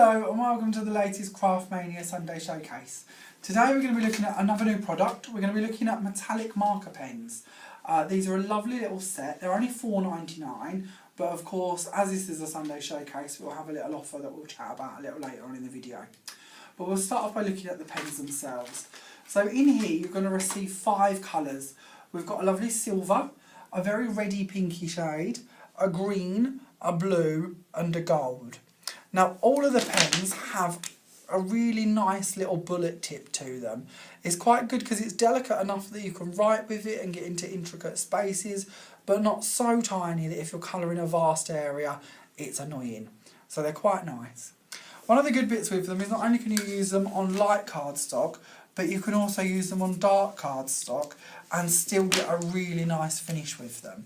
Hello and welcome to the latest Craftmania Sunday Showcase. Today we're going to be looking at another new product. We're going to be looking at metallic marker pens. These are a lovely little set. They're only $4.99, but of course as this is a Sunday Showcase we'll have a little offer that we'll chat about a little later on in the video. But we'll start off by looking at the pens themselves. So in here you're going to receive 5 colours. We've got a lovely silver, a very reddy pinky shade, a green, a blue and a gold. Now all of the pens have a really nice little bullet tip to them. It's quite good because it's delicate enough that you can write with it and get into intricate spaces, but not so tiny that if you're colouring a vast area it's annoying. So they're quite nice. One of the good bits with them is not only can you use them on light cardstock, but you can also use them on dark cardstock and still get a really nice finish with them.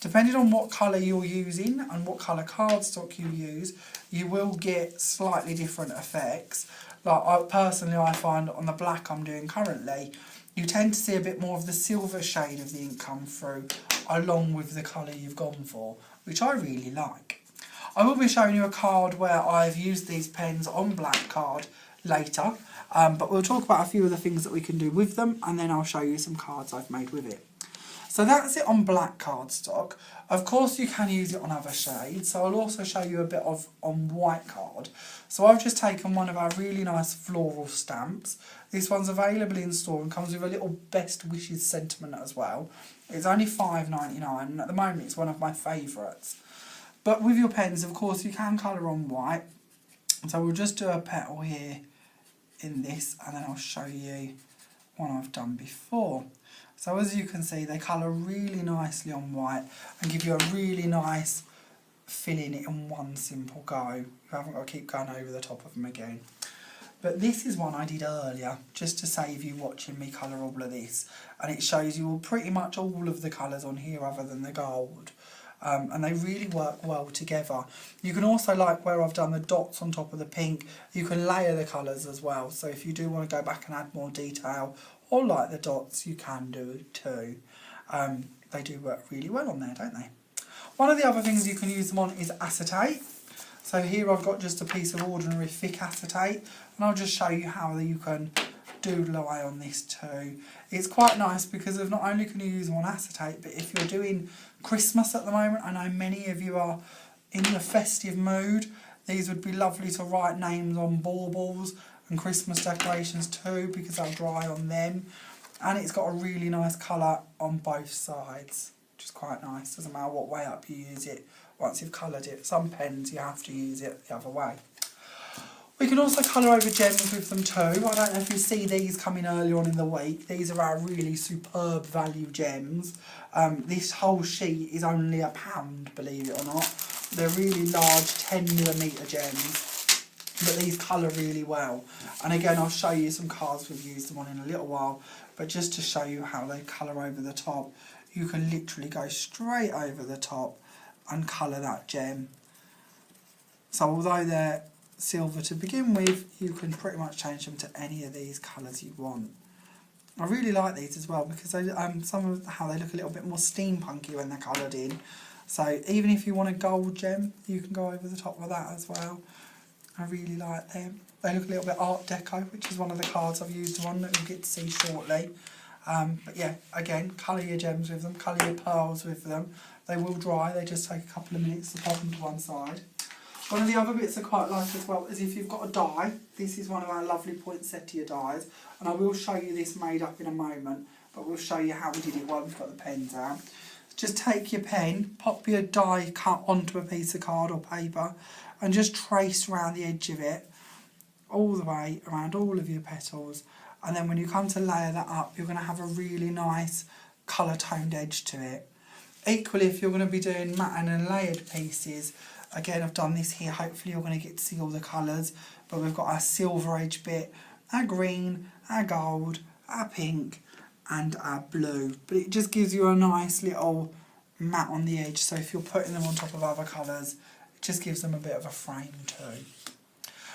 Depending on what colour you're using and what colour cardstock you use, you will get slightly different effects. Like personally I find on the black I'm doing currently, you tend to see a bit more of the silver shade of the ink come through along with the colour you've gone for, which I really like. I will be showing you a card where I've used these pens on black card later, but we'll talk about a few of the things that we can do with them and then I'll show you some cards I've made with it. So that's it on black cardstock. Of course you can use it on other shades, so I'll also show you a bit of on white card. So I've just taken one of our really nice floral stamps. This one's available in store and comes with a little best wishes sentiment as well. It's only $5.99 and at the moment it's one of my favourites. But with your pens of course you can colour on white. So we'll just do a petal here in this and then I'll show you one I've done before. So as you can see they colour really nicely on white and give you a really nice filling it in one simple go. You haven't got to keep going over the top of them again. But this is one I did earlier just to save you watching me colour all of this, and it shows you pretty much all of the colours on here other than the gold. And they really work well together. You can also, like where I've done the dots on top of the pink, you can layer the colours as well. So if you do want to go back and add more detail or like the dots, you can do it too. They do work really well on there, don't they? One of the other things you can use them on is acetate. So here I've got just a piece of ordinary thick acetate and I'll just show you how you can doodle away on this too. It's quite nice because of not only can you use them on acetate, but if you're doing Christmas at the moment, I know many of you are in the festive mood, these would be lovely to write names on baubles and Christmas decorations too because they'll dry on them, and it's got a really nice colour on both sides, which is quite nice. Doesn't matter what way up you use it once you've coloured it. Some pens you have to use it the other way. We can also colour over gems with them too. I don't know if you see these coming earlier on in the week. These are our really superb value gems. This whole sheet is only £1, believe it or not. They're really large 10mm gems, but these colour really well. And again, I'll show you some cards we've used them on in a little while, but just to show you how they colour over the top, you can literally go straight over the top and colour that gem. So although they're silver to begin with, you can pretty much change them to any of these colours you want. I really like these as well because they, some of how they look a little bit more steampunky when they're coloured in. So even if you want a gold gem, you can go over the top of that as well. I really like them. They look a little bit Art Deco, which is one of the cards I've used them on that you'll get to see shortly. But yeah, again, colour your gems with them, colour your pearls with them. They will dry, they just take a couple of minutes to pop them to one side. One of the other bits I quite like as well is if you've got a die. This is one of our lovely poinsettia dies, and I will show you this made up in a moment, but we'll show you how we did it while we've got the pens out. Just take your pen, pop your die cut onto a piece of card or paper and just trace around the edge of it all the way around all of your petals, and then when you come to layer that up you're going to have a really nice colour toned edge to it. Equally, if you're going to be doing matte and layered pieces, again I've done this here, hopefully you're going to get to see all the colours, but we've got our silver edge bit, our green, our gold, our pink and our blue, but it just gives you a nice little matte on the edge, so if you're putting them on top of other colours it just gives them a bit of a frame too.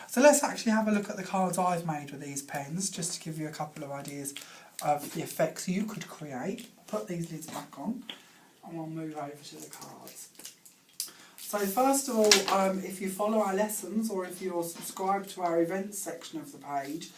So let's actually have a look at the cards I've made with these pens, just to give you a couple of ideas of the effects you could create. Put these lids back on and we'll move over to the cards. So first of all, if you follow our lessons or if you're subscribed to our events section of the page,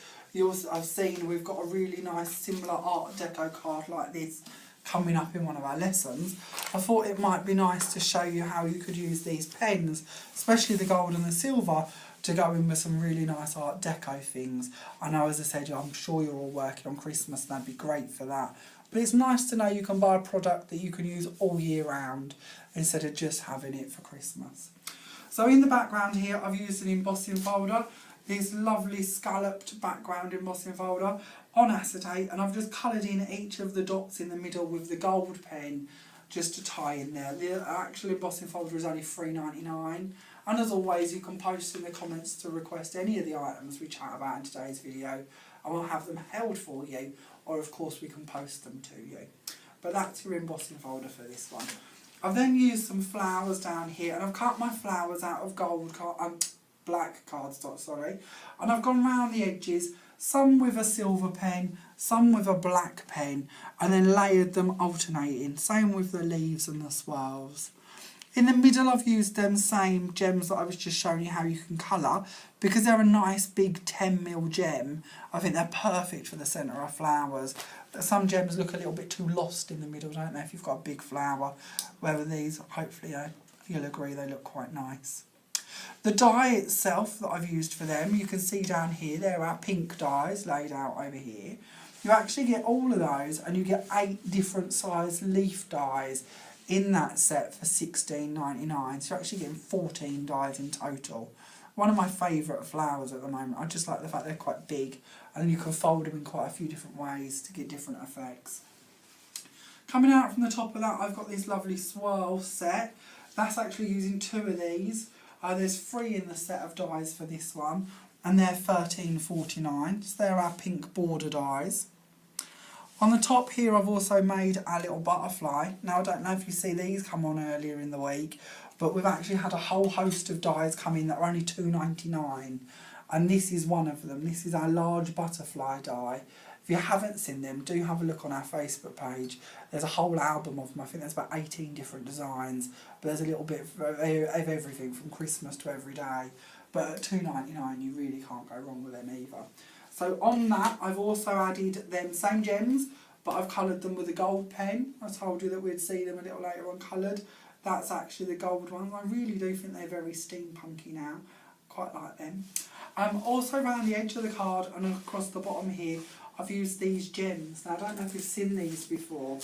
I've seen we've got a really nice similar Art Deco card like this coming up in one of our lessons. I thought it might be nice to show you how you could use these pens, especially the gold and the silver, to go in with some really nice Art Deco things. I know, as I said, I'm sure you're all working on Christmas and that'd be great for that. But it's nice to know you can buy a product that you can use all year round instead of just having it for Christmas. So in the background here, I've used an embossing folder, this lovely scalloped background embossing folder on acetate, and I've just coloured in each of the dots in the middle with the gold pen just to tie in there. The actual embossing folder is only $3.99, and as always you can post in the comments to request any of the items we chat about in today's video, and we'll have them held for you, or of course we can post them to you. But that's your embossing folder for this one. I've then used some flowers down here, and I've cut my flowers out of black cardstock, sorry, and I've gone round the edges, some with a silver pen, some with a black pen, and then layered them alternating, same with the leaves and the swirls. In the middle I've used them same gems that I was just showing you how you can colour. Because they're a nice big 10mm gem, I think they're perfect for the centre of flowers. Some gems look a little bit too lost in the middle, don't they, if you've got a big flower. Whereas these, hopefully you'll agree, they look quite nice. The die itself that I've used for them, you can see down here, there are pink dies laid out over here. You actually get all of those, and you get 8 different size leaf dies in that set for $16.99, so you're actually getting 14 dies in total. One of my favourite flowers at the moment. I just like the fact they're quite big and you can fold them in quite a few different ways to get different effects. Coming out from the top of that, I've got this lovely swirl set. That's actually using 2 of these. There's 3 in the set of dies for this one, and they're $13.49. So they're our pink border dies. On the top here I've also made our little butterfly. Now I don't know if you see these come on earlier in the week, but we've actually had a whole host of dies come in that are only $2.99, and this is one of them. This is our large butterfly die. If you haven't seen them, do have a look on our Facebook page. There's a whole album of them. I think there's about 18 different designs, but there's a little bit of everything from Christmas to every day. But at $2.99 you really can't go wrong with them either. So on that, I've also added them same gems, but I've coloured them with a gold pen. I told you that we'd see them a little later on coloured. That's actually the gold ones. I really do think they're very steampunky now. Quite like them. Also around the edge of the card and across the bottom here, I've used these gems. Now I don't know if you've seen these before,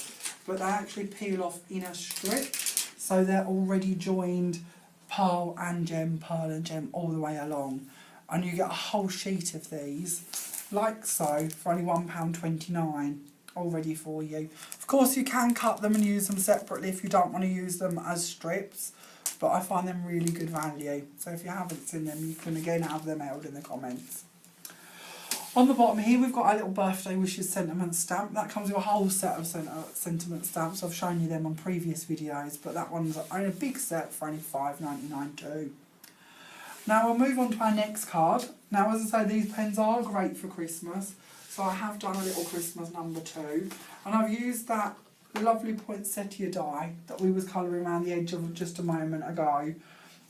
but they actually peel off in a strip. So they're already joined pearl and gem all the way along. And you get a whole sheet of these, like so, for only £1.29, all ready for you. Of course you can cut them and use them separately if you don't want to use them as strips, but I find them really good value. So if you haven't seen them, you can again have them held in the comments. On the bottom here we've got our little birthday wishes sentiment stamp. That comes with a whole set of sentiment stamps. I've shown you them on previous videos, but that one's only a big set for only $5.99 too. Now we'll move on to our next card. Now as I say, these pens are great for Christmas, so I have done a little Christmas number 2, and I've used that lovely poinsettia die that we was colouring around the edge of just a moment ago,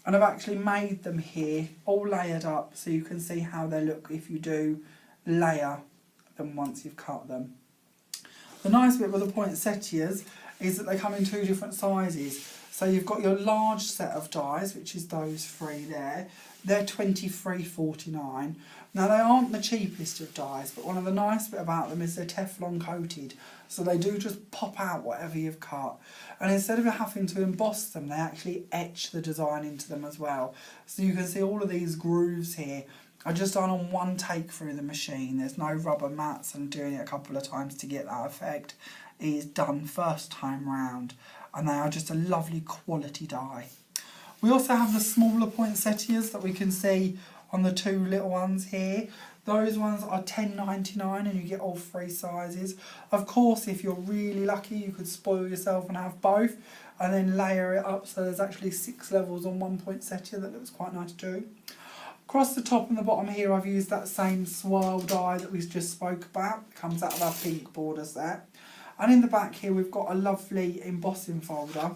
and I've actually made them here all layered up so you can see how they look if you do layer them once you've cut them. The nice bit with the poinsettias is that they come in 2 different sizes. So you've got your large set of dies, which is those 3 there. They're $23.49. Now they aren't the cheapest of dies, but one of the nice bit about them is they're Teflon coated. So they do just pop out whatever you've cut. And instead of having to emboss them, they actually etch the design into them as well. So you can see all of these grooves here are just done on one take through the machine. There's no rubber mats and doing it a couple of times to get that effect. It is done first time round, and they are just a lovely quality die. We also have the smaller poinsettias that we can see on the 2 little ones here. Those ones are $10.99 and you get all 3 sizes. Of course, if you're really lucky, you could spoil yourself and have both and then layer it up so there's actually 6 levels on one poinsettia. That looks quite nice too. Across the top and the bottom here, I've used that same swirl die that we just spoke about. It comes out of our pink border set. And in the back here, we've got a lovely embossing folder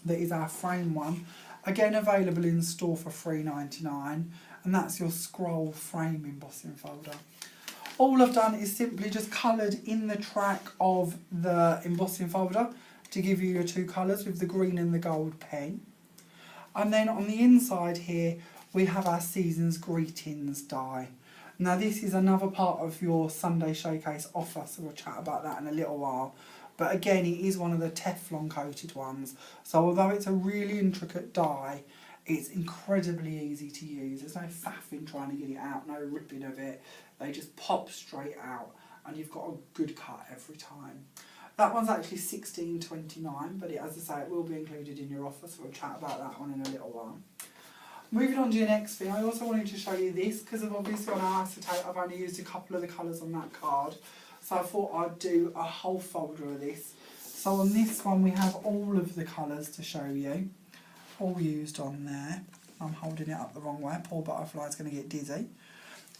that is our frame one. Again, available in store for $3.99, and that's your scroll frame embossing folder. All I've done is simply just coloured in the track of the embossing folder to give you your two colours with the green and the gold pen. And then on the inside here, we have our Season's Greetings die. Now this is another part of your Sunday Showcase offer, so we'll chat about that in a little while. But again, it is one of the Teflon coated ones. So although it's a really intricate die, it's incredibly easy to use. There's no faff in trying to get it out, no ripping of it. They just pop straight out and you've got a good cut every time. That one's actually $16.29, but as I say, it will be included in your offer, so we'll chat about that one in a little while. Moving on to your next thing, I also wanted to show you this, because obviously on our acetate I've only used a couple of the colours on that card. So I thought I'd do a whole folder of this. So on this one we have all of the colours to show you, all used on there. I'm holding it up the wrong way, poor butterfly's going to get dizzy.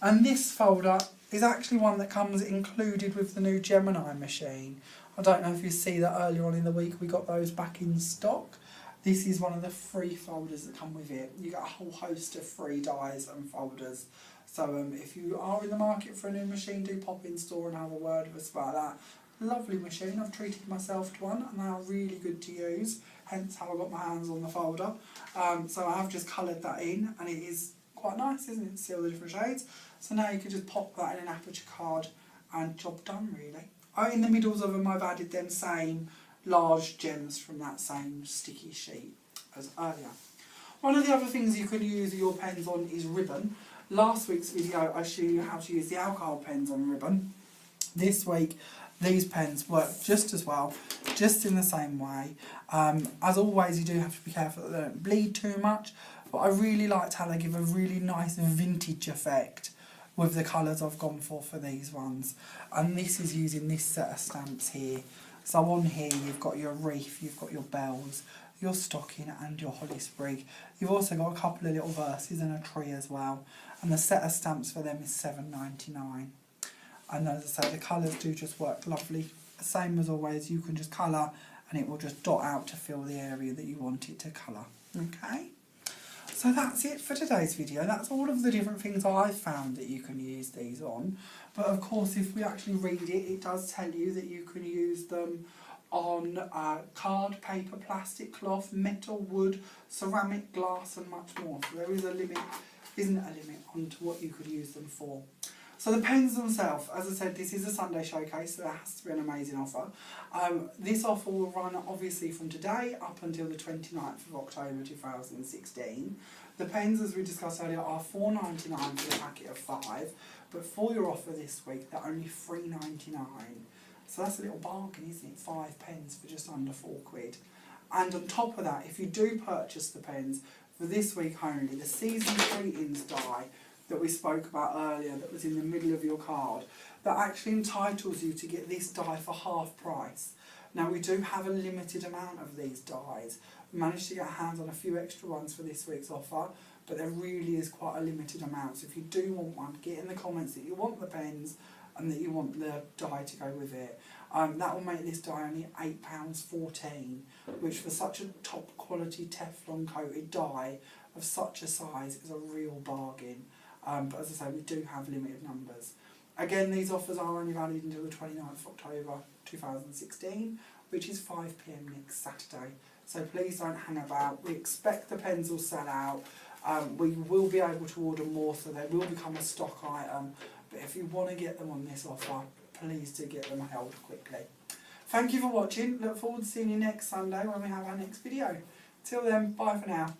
And this folder is actually one that comes included with the new Gemini machine. I don't know if you see that earlier on in the week we got those back in stock. This is one of the free folders that come with it. You get a whole host of free dies and folders. So if you are in the market for a new machine, do pop in store and have a word with us about that. Lovely machine, I've treated myself to one and they are really good to use, hence how I got my hands on the folder. So I have just coloured that in and it is quite nice, isn't it, to see all the different shades. So now you can just pop that in an aperture card and job done really. In the middles of them I've added them same large gems from that same sticky sheet as earlier. One of the other things you can use your pens on is ribbon. Last week's video I showed you how to use the alcohol pens on ribbon. This week these pens work just as well, just in the same way. As always you do have to be careful that they don't bleed too much, but I really liked how they give a really nice vintage effect with the colours I've gone for these ones. And this is using this set of stamps here. So on here you've got your wreath, you've got your bells, your stocking and your holly sprig. You've also got a couple of little verses and a tree as well. And the set of stamps for them is $7.99. And as I say, the colours do just work lovely. Same as always, you can just colour and it will just dot out to fill the area that you want it to colour. Okay? So that's it for today's video. That's all of the different things I've found that you can use these on. But of course, if we actually read it, it does tell you that you can use them on card, paper, plastic, cloth, metal, wood, ceramic, glass and much more. So there is a limit, isn't a limit onto what you could use them for. So the pens themselves, as I said, this is a Sunday Showcase, so there has to be an amazing offer. This offer will run obviously from today up until the 29th of October 2016. The pens, as we discussed earlier, are $4.99 for the packet of 5, but for your offer this week, they're only $3.99. So that's a little bargain, isn't it? 5 pens for just under £4. And on top of that, if you do purchase the pens, for this week only, the Season's Greetings die that we spoke about earlier that was in the middle of your card, that actually entitles you to get this die for half price. Now we do have a limited amount of these dies. We managed to get our hands on a few extra ones for this week's offer, but there really is quite a limited amount. So if you do want one, get in the comments that you want the pens and that you want the die to go with it. That will make this die only £8.14, which for such a top quality Teflon coated die of such a size is a real bargain. But as I say, we do have limited numbers. Again, these offers are only valid until the 29th of October 2016, which is 5 PM next Saturday. So please don't hang about. We expect the pens will sell out. We will be able to order more, so they will become a stock item. But if you want to get them on this offer, please do get them held quickly. Thank you for watching. Look forward to seeing you next Sunday when we have our next video. Till then, bye for now.